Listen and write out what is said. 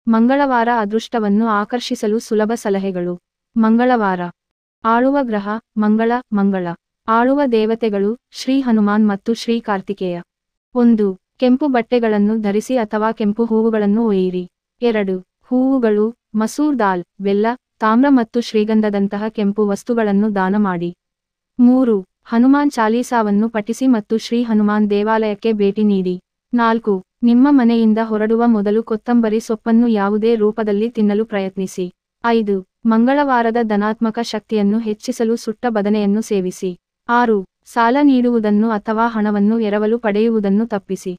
ಮಂಗಳವಾರ ಅದೃಷ್ಟವನ್ನು ಆಕರ್ಷಿಸಲು ಸುಲಭ ಸಲಹೆಗಳು. ಮಂಗಳವಾರ. ಆಳುವ ಗ್ರಹ ಮಂಗಳ. ಆಳುವ ದೇವತೆಗಳು ಶ್ರೀ ಹನುಮಾನ್ ಮತ್ತು ಶ್ರೀ ಕಾರ್ತಿಕೇಯ. 1. ಕೆಂಪು ಬಟ್ಟೆಗಳನ್ನು ಧರಿಸಿ ಅಥವಾ ಕೆಂಪು ಹೂವುಗಳನ್ನು ಒಯ್ಯಿರಿ. 2. ಹೂವುಗಳು, ಮಸೂರ್ ದಾಲ್, ಬೆಲ್ಲ, ತಾಮ್ರ ಮತ್ತು ಶ್ರೀಗಂಧದಂತಹ ಕೆಂಪು ವಸ್ತುಗಳನ್ನು ದಾನ ಮಾಡಿ. 3. ಹನುಮಾನ್ ಚಾಲೀಸಾವನ್ನು ಪಠಿಸಿ ಮತ್ತು ಶ್ರೀ ಹನುಮಾನ್ ದೇವಾಲಯಕ್ಕೆ ಭೇಟಿ ನೀಡಿ. 4. ನಿಮ್ಮ ಮನೆಯಿಂದ ಹೊರಡುವ ಮೊದಲು ಕೊತ್ತಂಬರಿ ಸೊಪ್ಪನ್ನು ಯಾವುದೇ ರೂಪದಲ್ಲಿ ತಿನ್ನಲು ಪ್ರಯತ್ನಿಸಿ. 5. ಮಂಗಳವಾರದ ಧನಾತ್ಮಕ ಶಕ್ತಿಯನ್ನು ಹೆಚ್ಚಿಸಲು ಸುಟ್ಟ ಬದನೆಯನ್ನು ಸೇವಿಸಿ. 6. ಸಾಲ ನೀಡುವುದನ್ನು ಅಥವಾ ಹಣವನ್ನು ಎರವಲು ಪಡೆಯುವುದನ್ನು ತಪ್ಪಿಸಿ.